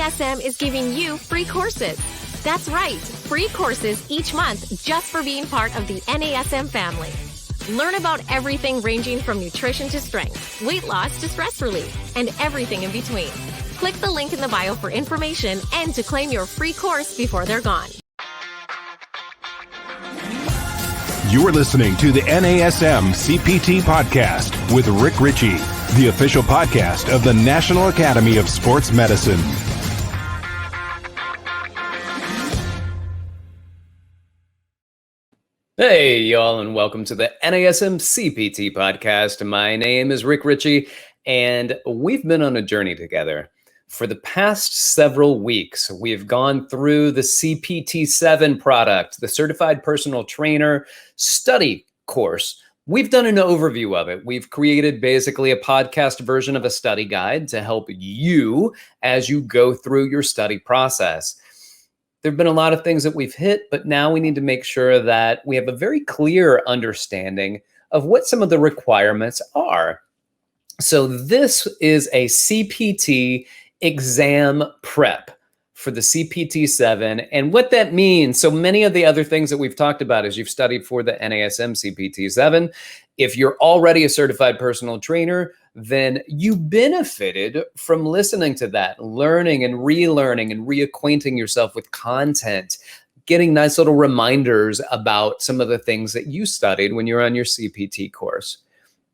NASM is giving you free courses. That's right, free courses each month just for being part of the NASM family. Learn about everything ranging from nutrition to strength, weight loss to stress relief, and everything in between. Click the link in the bio for information and to claim your free course before they're gone. You are listening to the NASM-CPT Podcast with Rick Richey, the official podcast of the National Academy of Sports Medicine. Hey, y'all, and welcome to the NASM-CPT Podcast. My name is Rick Richey, and we've been on a journey together. For the past several weeks, we've gone through the CPT-7 product, the Certified Personal Trainer study course. We've done an overview of it. We've created basically a podcast version of a study guide to help you as you go through your study process. There have been a lot of things that we've hit, but now we need to make sure that we have a very clear understanding of what some of the requirements are. So this is a CPT exam prep for the CPT-7. And what that means, so many of the other things that we've talked about as you've studied for the NASM-CPT-7, if you're already a certified personal trainer, then you benefited from listening to that, learning and relearning and reacquainting yourself with content, getting nice little reminders about some of the things that you studied when you're on your CPT course.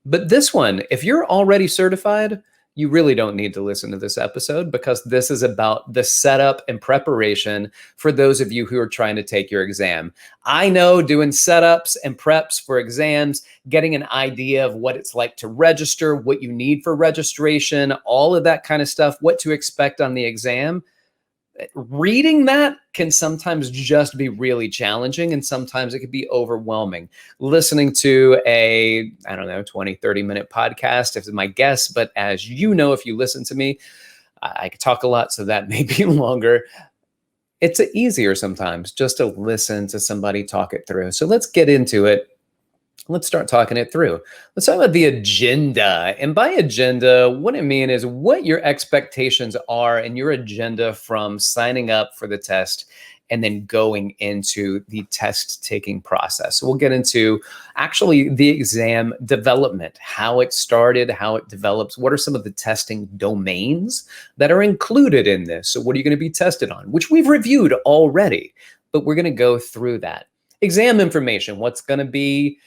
But this one, if you're already certified, you really don't need to listen to this episode because this is about the setup and preparation for those of you who are trying to take your exam. I know doing setups and preps for exams, getting an idea of what it's like to register, what you need for registration, all of that kind of stuff, what to expect on the exam. Reading that can sometimes just be really challenging, and sometimes it can be overwhelming. Listening to a, 20, 30-minute podcast is my guess, but as you know, if you listen to me, I could talk a lot, so that may be longer. It's easier sometimes just to listen to somebody talk it through. So let's get into it. Let's start talking it through. Let's talk about the agenda. And by agenda, what I mean is what your expectations are and your agenda from signing up for the test and then going into the test taking process. So we'll get into actually the exam development, how it started, how it develops, what are some of the testing domains that are included in this. So what are you going to be tested on, which we've reviewed already, but we're going to go through that. Exam information, what's going to be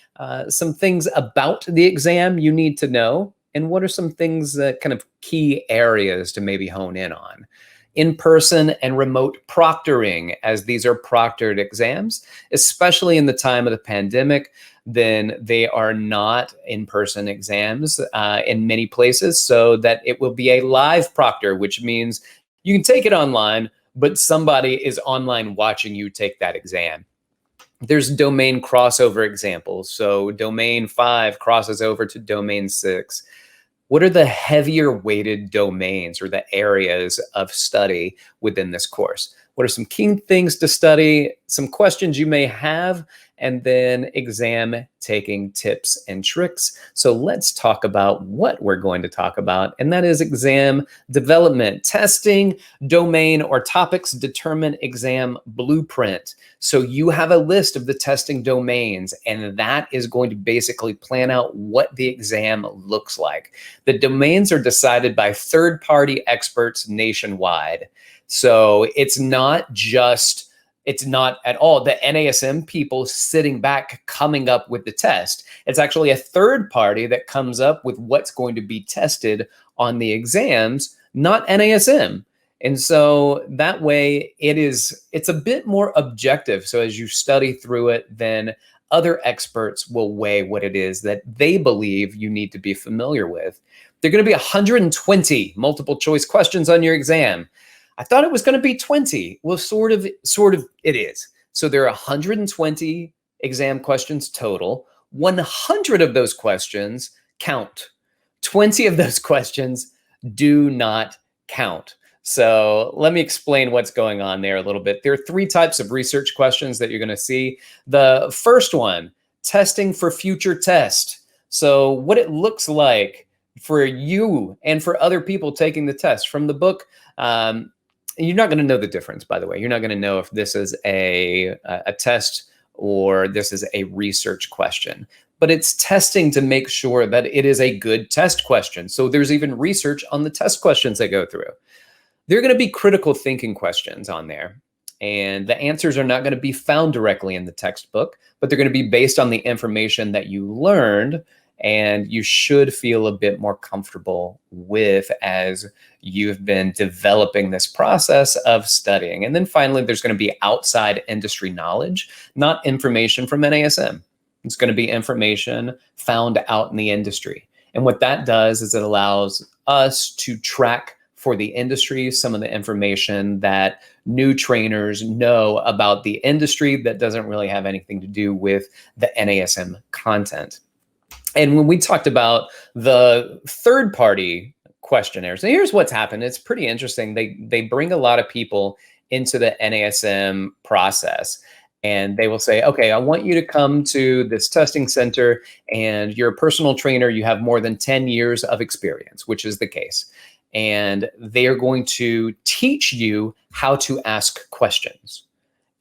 some things about the exam you need to know, and what are some things that kind of key areas to maybe hone in on. In-person and remote proctoring, as these are proctored exams, especially in the time of the pandemic, then they are not in-person exams in many places, so that it will be a live proctor, which means you can take it online, but somebody is online watching you take that exam. There's domain crossover examples. So domain 5 crosses over to domain 6. What are the heavier weighted domains or the areas of study within this course? What are some key things to study, some questions you may have, and then exam taking tips and tricks. So let's talk about what we're going to talk about, and that is exam development, testing, domain, or topics determine exam blueprint. So you have a list of the testing domains, and that is going to basically plan out what the exam looks like. The domains are decided by third-party experts nationwide. So it's not at all the NASM people sitting back coming up with the test. It's actually a third party that comes up with what's going to be tested on the exams, not NASM. And so that way it's a bit more objective. So as you study through it, then other experts will weigh what it is that they believe you need to be familiar with. There are going to be 120 multiple choice questions on your exam. I thought it was going to be 20. Well, sort of it is. So there are 120 exam questions total. 100 of those questions count. 20 of those questions do not count. So let me explain what's going on there a little bit. There are 3 types of research questions that you're going to see. The first one, testing for future test. So what it looks like for you and for other people taking the test. From the book, you're not going to know the difference, by the way. You're not going to know if this is a test or this is a research question. But it's testing to make sure that it is a good test question. So there's even research on the test questions they go through. There are going to be critical thinking questions on there. And the answers are not going to be found directly in the textbook, but they're going to be based on the information that you learned, and you should feel a bit more comfortable with as you've been developing this process of studying. And then finally, there's going to be outside industry knowledge, not information from NASM. It's going to be information found out in the industry. And what that does is it allows us to track for the industry some of the information that new trainers know about the industry that doesn't really have anything to do with the NASM content. And when we talked about the third-party questionnaires, and here's what's happened. It's pretty interesting. They bring a lot of people into the NASM process. And they will say, okay, I want you to come to this testing center and you're a personal trainer. You have more than 10 years of experience, which is the case. And they are going to teach you how to ask questions.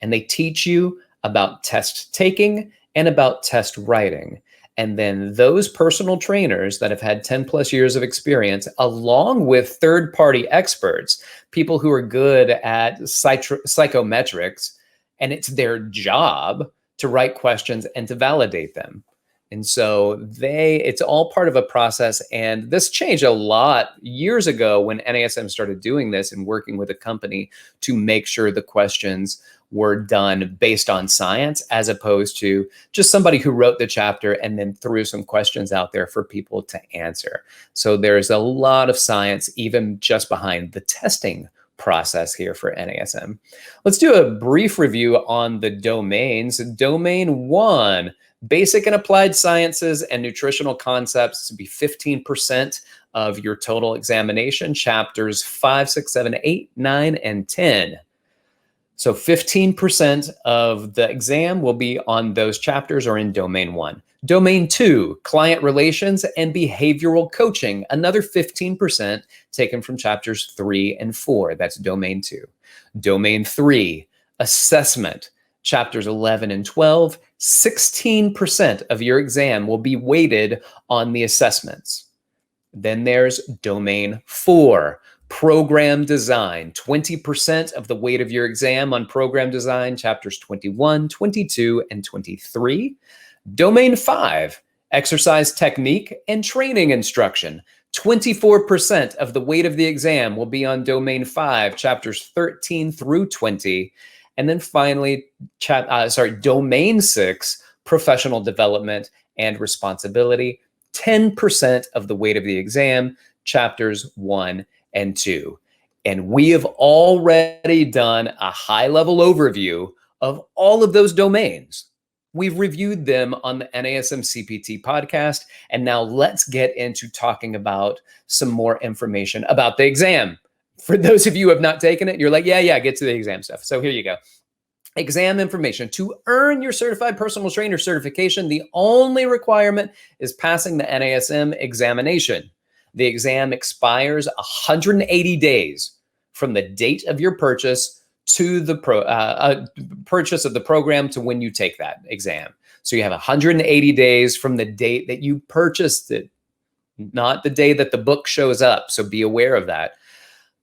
And they teach you about test taking and about test writing. And then those personal trainers that have had 10 plus years of experience, along with third-party experts, people who are good at psychometrics, and it's their job to write questions and to validate them. And so it's all part of a process. And this changed a lot years ago when NASM started doing this and working with a company to make sure the questions were done based on science, as opposed to just somebody who wrote the chapter and then threw some questions out there for people to answer. So there's a lot of science even just behind the testing process here for NASM. Let's do a brief review on the domains. Domain 1, basic and applied sciences and nutritional concepts, to be 15% of your total examination, chapters 5, 6, 7, 8, 9, and 10. So 15% of the exam will be on those chapters or in domain 1. Domain 2, client relations and behavioral coaching, another 15% taken from chapters 3 and 4. That's domain 2. Domain 3, assessment, chapters 11 and 12. 16% of your exam will be weighted on the assessments. Then there's domain 4, program design, 20% of the weight of your exam on program design, chapters 21, 22, and 23. Domain 5, exercise technique and training instruction. 24% of the weight of the exam will be on domain 5, chapters 13 through 20. And then finally, domain 6, professional development and responsibility. 10% of the weight of the exam, chapters 1 and 2. And we have already done a high-level overview of all of those domains. We've reviewed them on the NASM-CPT podcast, and now let's get into talking about some more information about the exam. For those of you who have not taken it, you're like, yeah, get to the exam stuff. So here you go. Exam information. To earn your certified personal trainer certification, the only requirement is passing the NASM examination. The exam expires 180 days from the date of your purchase to the purchase of the program to when you take that exam. So you have 180 days from the date that you purchased it, not the day that the book shows up. So be aware of that.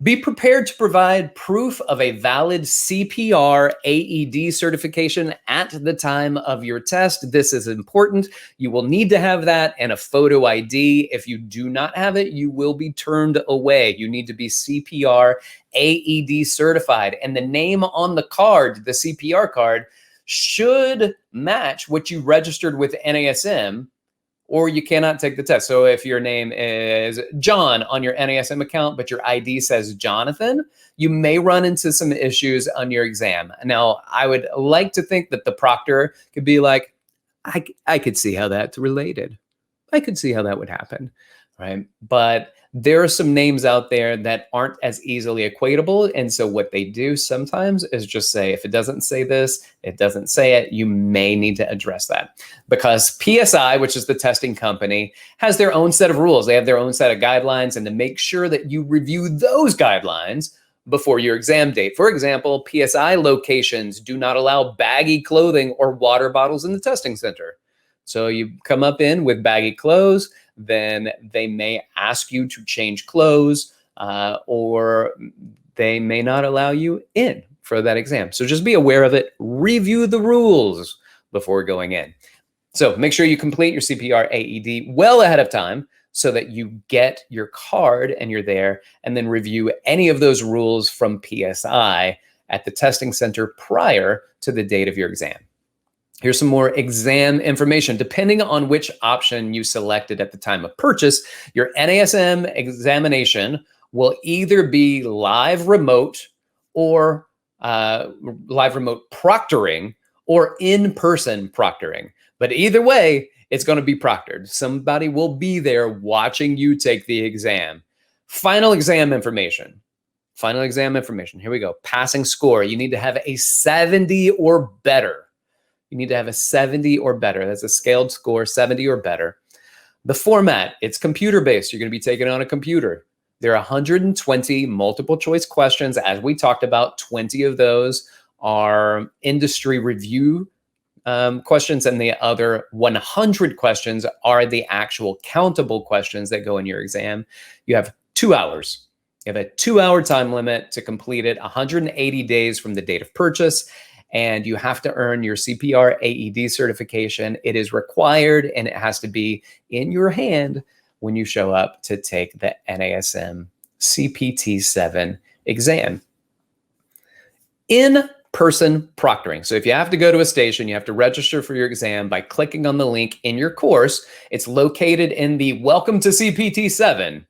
Be prepared to provide proof of a valid CPR AED certification at the time of your test. This is important. You will need to have that and a photo ID. If you do not have it, you will be turned away. You need to be CPR AED certified. And the name on the card, the CPR card, should match what you registered with NASM, or you cannot take the test. So if your name is John on your NASM account, but your ID says Jonathan, you may run into some issues on your exam. Now, I would like to think that the proctor could be like, I could see how that's related. I could see how that would happen, right? But there are some names out there that aren't as easily equatable. And so what they do sometimes is just say, if it doesn't say this, it doesn't say it, you may need to address that. Because PSI, which is the testing company, has their own set of rules. They have their own set of guidelines. And to make sure that you review those guidelines before your exam date. For example, PSI locations do not allow baggy clothing or water bottles in the testing center. So you come up in with baggy clothes, then they may ask you to change clothes, or they may not allow you in for that exam. So just be aware of it. Review the rules before going in. So make sure you complete your CPR AED well ahead of time so that you get your card and you're there, and then review any of those rules from PSI at the testing center prior to the date of your exam. Here's some more exam information. Depending on which option you selected at the time of purchase, your NASM examination will either be live remote or live remote proctoring or in-person proctoring. But either way, it's going to be proctored. Somebody will be there watching you take the exam. Final exam information. Final exam information. Here we go. Passing score. You need to have a 70 or better. You need to have a 70 or better. That's a scaled score, 70 or better. The format, it's computer-based. You're going to be taking it on a computer. There are 120 multiple choice questions. As we talked about, 20 of those are industry review questions, and the other 100 questions are the actual countable questions that go in your exam. You have 2 hours. You have a 2-hour time limit to complete it, 180 days from the date of purchase, and you have to earn your CPR AED certification. It is required, and it has to be in your hand when you show up to take the NASM CPT 7 exam. In-person proctoring. So if you have to go to a station, you have to register for your exam by clicking on the link in your course. It's located in the Welcome to CPT 7,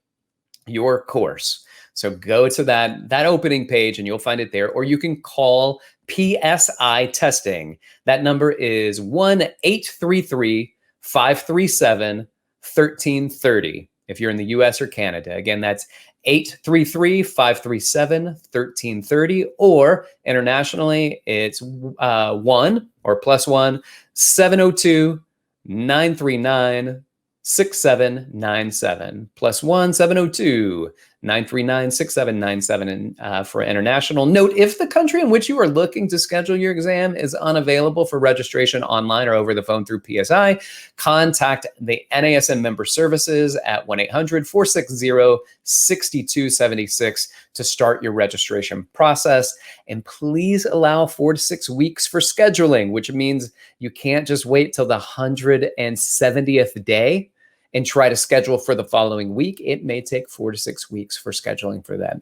your course. So go to that opening page and you'll find it there, or you can call PSI testing. That number is 1-833-537-1330 if you're in the US or Canada. Again, that's 833-537-1330, or internationally, it's 1 or plus 1 702-939-6797 plus 1 702-939-6797 for international. Note, if the country in which you are looking to schedule your exam is unavailable for registration online or over the phone through PSI, contact the NASM member services at 1-800-460-6276 to start your registration process. And please allow 4 to 6 weeks for scheduling, which means you can't just wait till the 170th day and try to schedule for the following week. It may take 4 to 6 weeks for scheduling for that.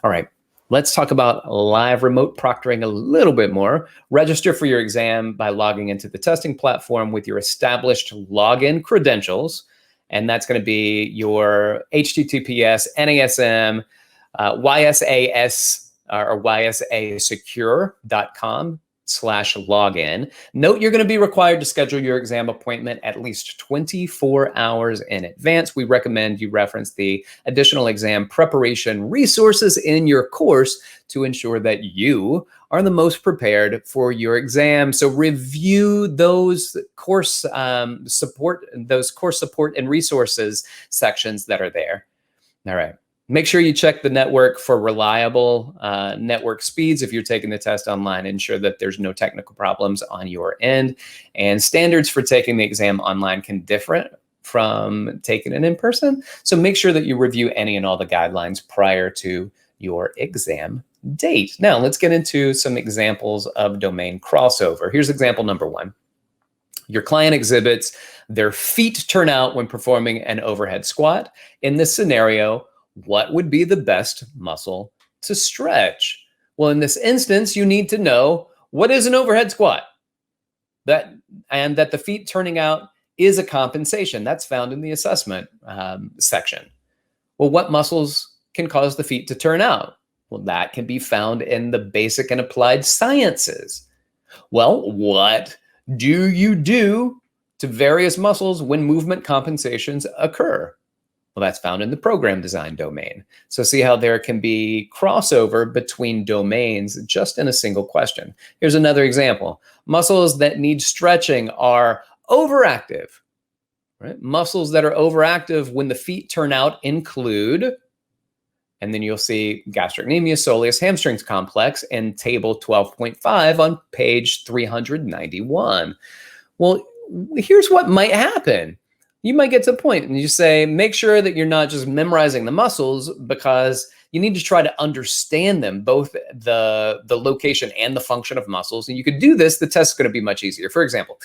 All right, let's talk about live remote proctoring a little bit more. Register for your exam by logging into the testing platform with your established login credentials. And that's going to be your HTTPS, NASM, YSAS, or ysasecure.com/login. Note, you're going to be required to schedule your exam appointment at least 24 hours in advance. We recommend you reference the additional exam preparation resources in your course to ensure that you are the most prepared for your exam. So review those course support and resources sections that are there. All right. Make sure you check the network for reliable network speeds if you're taking the test online. Ensure that there's no technical problems on your end. And standards for taking the exam online can differ from taking it in person. So make sure that you review any and all the guidelines prior to your exam date. Now, let's get into some examples of domain crossover. Here's example number 1. Your client exhibits their feet turn out when performing an overhead squat. In this scenario, what would be the best muscle to stretch? Well, in this instance, you need to know what is an overhead squat, and that the feet turning out is a compensation. That's found in the assessment section. Well, what muscles can cause the feet to turn out? Well, that can be found in the basic and applied sciences. Well, what do you do to various muscles when movement compensations occur? Well, that's found in the program design domain. So see how there can be crossover between domains just in a single question. Here's another example. Muscles that need stretching are overactive, right? Muscles that are overactive when the feet turn out include And then you'll see gastrocnemius, soleus, hamstrings complex in table 12.5 on page 391. Well, here's what might happen. You might get to a point and you say, make sure that you're not just memorizing the muscles, because you need to try to understand them, both the location and the function of muscles. And you could do this, the test is going to be much easier. For example,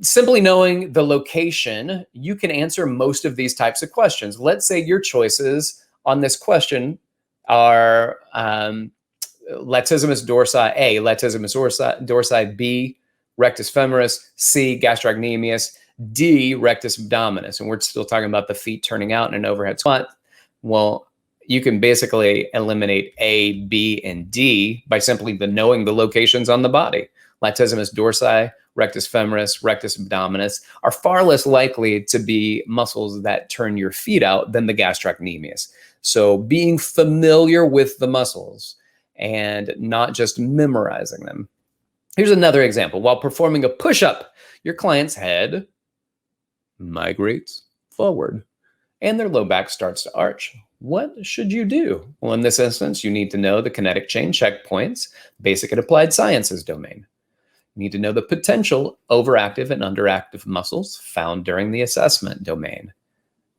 simply knowing the location, you can answer most of these types of questions. Let's say your choices on this question are latissimus dorsi A, latissimus dorsi B, rectus femoris, C, gastrocnemius, D, rectus abdominis. And we're still talking about the feet turning out in an overhead squat. Well, you can basically eliminate A, B, and D by simply knowing the locations on the body. Latissimus dorsi, rectus femoris, rectus abdominis are far less likely to be muscles that turn your feet out than the gastrocnemius. So being familiar with the muscles and not just memorizing them. Here's another example. While performing a push-up, your client's head migrates forward and their low back starts to arch. What should you do? Well, in this instance, you need to know the kinetic chain checkpoints, basic and applied sciences domain. You need to know the potential overactive and underactive muscles found during the assessment domain.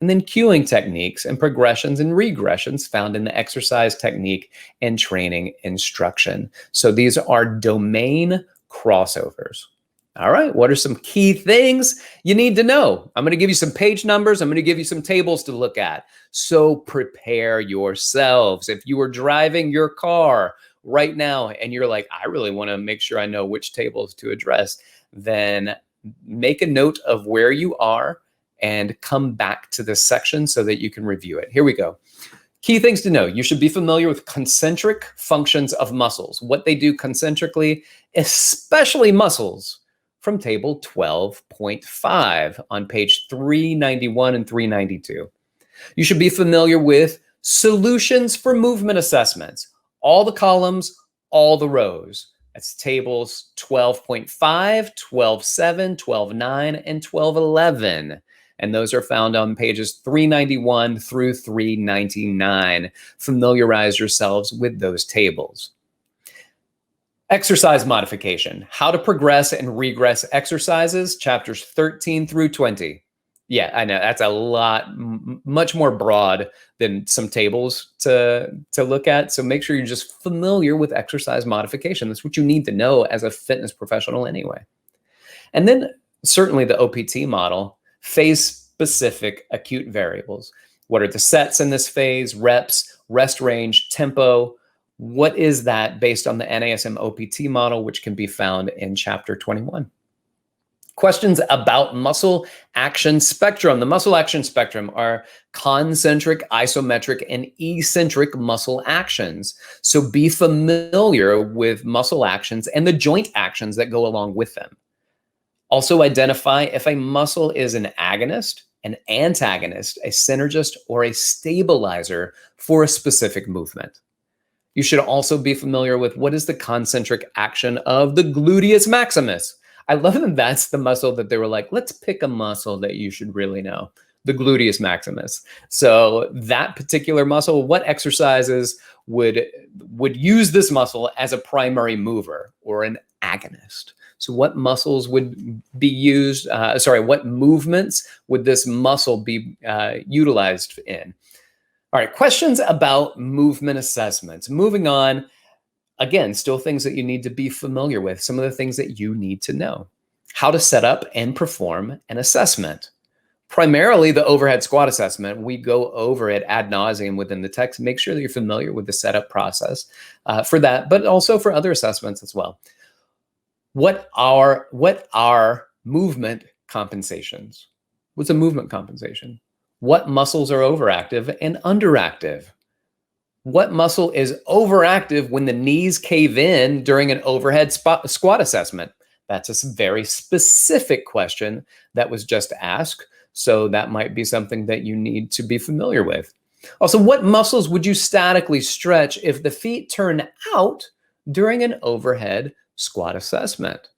And then cueing techniques and progressions and regressions found in the exercise technique and training instruction. So these are domain crossovers. All right, what are some key things you need to know? I'm going to give you some page numbers. I'm going to give you some tables to look at. So prepare yourselves. If you are driving your car right now and you're like, I really want to make sure I know which tables to address, then make a note of where you are and come back to this section so that you can review it. Here we go. Key things to know. You should be familiar with concentric functions of muscles, what they do concentrically, especially muscles, from table 12.5 on page 391 and 392. You should be familiar with solutions for movement assessments, all the columns, all the rows. That's tables 12.5, 12.7, 12.9, and 12.11. And those are found on pages 391 through 399. Familiarize yourselves with those tables. Exercise modification, how to progress and regress exercises, chapters 13 through 20. Yeah, I know that's a lot, much more broad than some tables to look at. So make sure you're just familiar with exercise modification. That's what you need to know as a fitness professional anyway. And then certainly the OPT model, phase-specific acute variables. What are the sets in this phase, reps, rest range, tempo? What is that based on the NASM OPT model, which can be found in chapter 21? Questions about muscle action spectrum. The muscle action spectrum are concentric, isometric, and eccentric muscle actions. So be familiar with muscle actions and the joint actions that go along with them. Also identify if a muscle is an agonist, an antagonist, a synergist, or a stabilizer for a specific movement. You should also be familiar with what is the concentric action of the gluteus maximus. I love that that's the muscle that they were like, let's pick a muscle that you should really know, the gluteus maximus. So that particular muscle, what exercises would use this muscle as a primary mover or an agonist? So what muscles would be used, what movements would this muscle be utilized in? All right, questions about movement assessments. Moving on, again, still things that you need to be familiar with, some of the things that you need to know. How to set up and perform an assessment. Primarily the overhead squat assessment, we go over it ad nauseum within the text. Make sure that you're familiar with the setup process for that, but also for other assessments as well. What are movement compensations? What's a movement compensation? What muscles are overactive and underactive? What muscle is overactive when the knees cave in during an overhead squat assessment? That's a very specific question that was just asked. So that might be something that you need to be familiar with. Also, what muscles would you statically stretch if the feet turn out during an overhead squat assessment?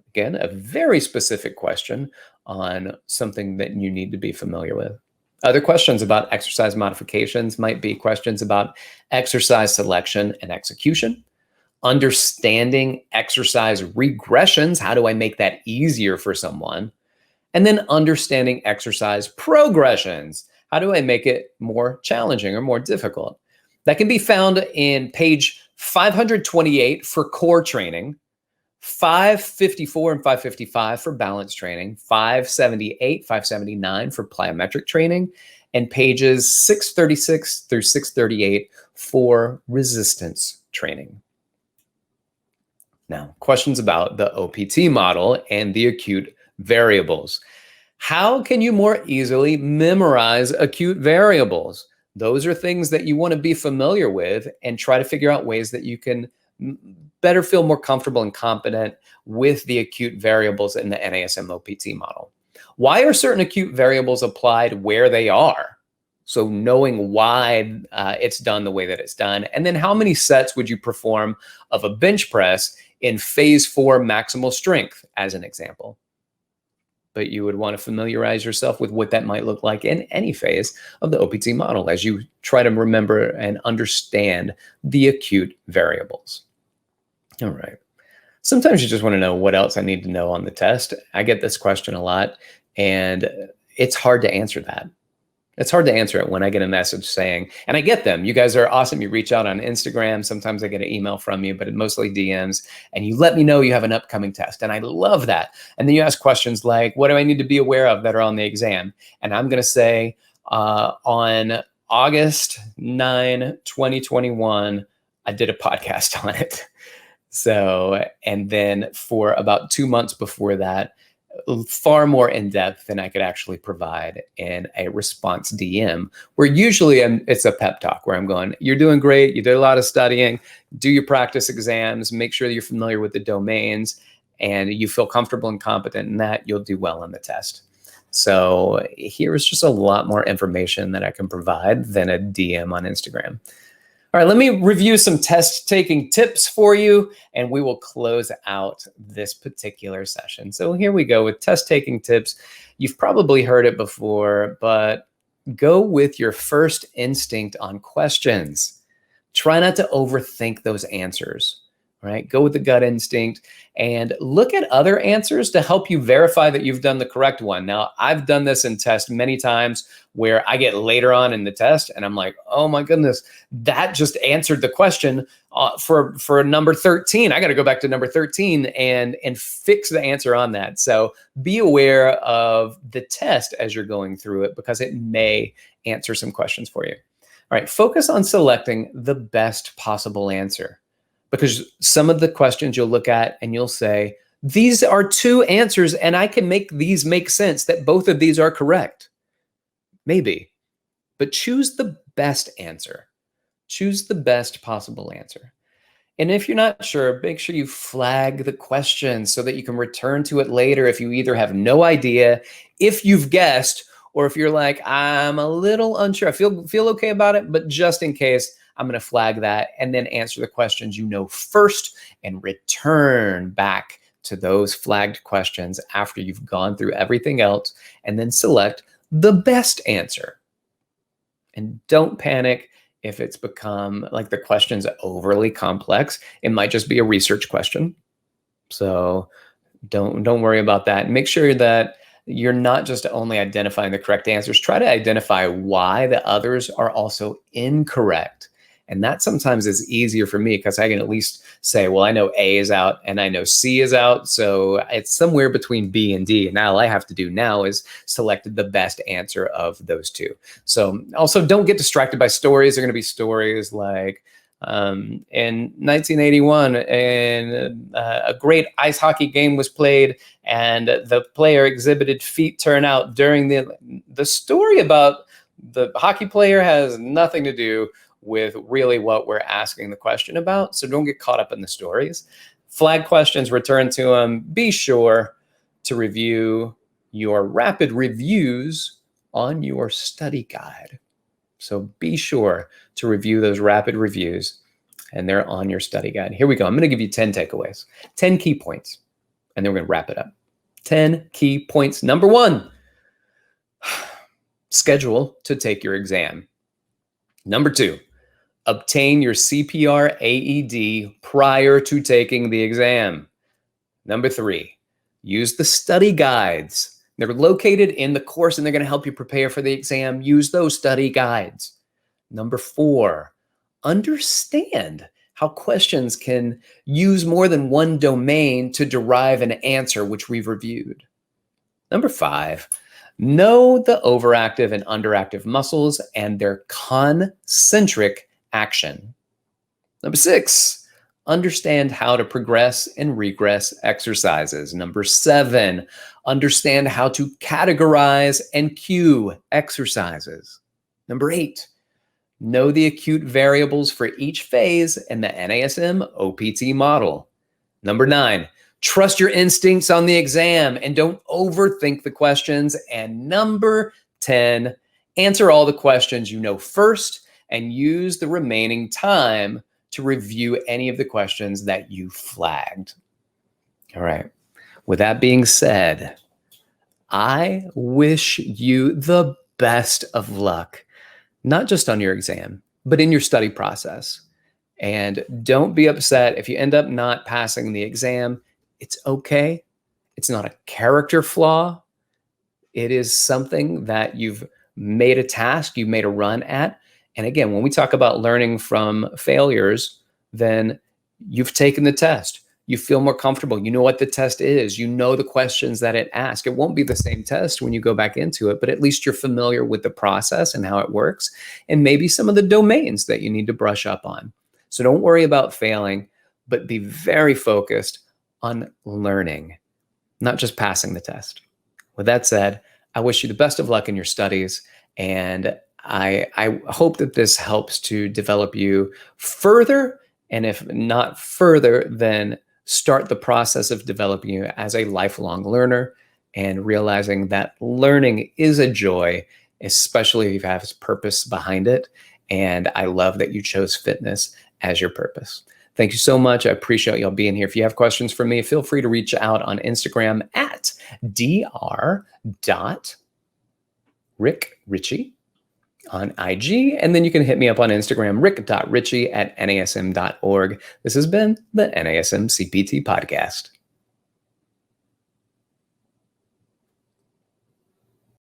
Again, a very specific question on something that you need to be familiar with. Other questions about exercise modifications might be questions about exercise selection and execution, understanding exercise regressions. How do I make that easier for someone? And then understanding exercise progressions. How do I make it more challenging or more difficult? That can be found in page 528 for core training, 554 and 555 for balance training, 578, 579 for plyometric training, and pages 636 through 638 for resistance training. Now, questions about the OPT model and the acute variables. How can you more easily memorize acute variables? Those are things that you want to be familiar with and try to figure out ways that you can better feel more comfortable and competent with the acute variables in the NASM OPT model. Why are certain acute variables applied where they are? So knowing why it's done the way that it's done. And then how many sets would you perform of a bench press in phase 4 maximal strength, as an example? But you would want to familiarize yourself with what that might look like in any phase of the OPT model as you try to remember and understand the acute variables. All right. Sometimes you just want to know what else I need to know on the test. I get this question a lot, and it's hard to answer that. It's hard to answer it when I get a message saying, and I get them, you guys are awesome. You reach out on Instagram. Sometimes I get an email from you, but it mostly DMs, and you let me know you have an upcoming test. And I love that. And then you ask questions like, what do I need to be aware of that are on the exam? And I'm going to say on August 9, 2021, I did a podcast on it. So, and then for about 2 months before that, far more in depth than I could actually provide in a response DM, where usually it's a pep talk where I'm going, you're doing great. You did a lot of studying, do your practice exams, make sure that you're familiar with the domains and you feel comfortable and competent in that, you'll do well on the test. So here's just a lot more information that I can provide than a DM on Instagram. All right, let me review some test taking tips for you, and we will close out this particular session. So here we go with test taking tips. You've probably heard it before, but go with your first instinct on questions. Try not to overthink those answers, right? Go with the gut instinct and look at other answers to help you verify that you've done the correct one. Now, I've done this in tests many times where I get later on in the test and I'm like, oh my goodness, that just answered the question for number 13. I got to go back to number 13 and fix the answer on that. So be aware of the test as you're going through it because it may answer some questions for you. All right, focus on selecting the best possible answer. Because some of the questions you'll look at and you'll say, these are two answers and I can make these make sense that both of these are correct. Maybe, but choose the best answer. Choose the best possible answer. And if you're not sure, make sure you flag the question so that you can return to it later if you either have no idea, if you've guessed, or if you're like, I'm a little unsure, I feel okay about it, but just in case, I'm going to flag that and then answer the questions you know first and return back to those flagged questions after you've gone through everything else and then select the best answer. And don't panic if it's become like the question's overly complex. It might just be a research question. So don't worry about that. Make sure that you're not just only identifying the correct answers. Try to identify why the others are also incorrect. And that sometimes is easier for me because I can at least say, well, I know A is out and I know C is out. So it's somewhere between B and D. And all I have to do now is select the best answer of those two. So also don't get distracted by stories. They're going to be stories like in 1981, and a great ice hockey game was played and the player exhibited feet turnout during the story about the hockey player has nothing to do with really what we're asking the question about. So don't get caught up in the stories. Flag questions, return to them. Be sure to review your rapid reviews on your study guide. So be sure to review those rapid reviews and they're on your study guide. Here we go. I'm going to give you 10 takeaways, 10 key points, and then we're going to wrap it up. 10 key points. Number 1, schedule to take your exam. Number 2, obtain your CPR AED prior to taking the exam. Number 3, use the study guides. They're located in the course and they're going to help you prepare for the exam. Use those study guides. Number 4, understand how questions can use more than one domain to derive an answer, which we've reviewed. Number 5, know the overactive and underactive muscles and their concentric action. Number 6, understand how to progress and regress exercises. Number 7, understand how to categorize and cue exercises. Number 8, know the acute variables for each phase in the NASM-OPT model. Number 9, trust your instincts on the exam and don't overthink the questions. And number 10, answer all the questions you know first and use the remaining time to review any of the questions that you flagged. All right. With that being said, I wish you the best of luck, not just on your exam, but in your study process. And don't be upset if you end up not passing the exam. It's okay. It's not a character flaw. It is something that you've made a task, you've made a run at. And again, when we talk about learning from failures, then you've taken the test. You feel more comfortable. You know what the test is. You know the questions that it asks. It won't be the same test when you go back into it, but at least you're familiar with the process and how it works, and maybe some of the domains that you need to brush up on. So don't worry about failing, but be very focused on learning, not just passing the test. With that said, I wish you the best of luck in your studies, and I hope that this helps to develop you further, and if not further, then start the process of developing you as a lifelong learner and realizing that learning is a joy, especially if you have a purpose behind it. And I love that you chose fitness as your purpose. Thank you so much. I appreciate y'all being here. If you have questions for me, feel free to reach out on Instagram at dr.rickrichey on IG. And then you can hit me up on Instagram, rick.richey@nasm.org. This has been the NASM-CPT Podcast.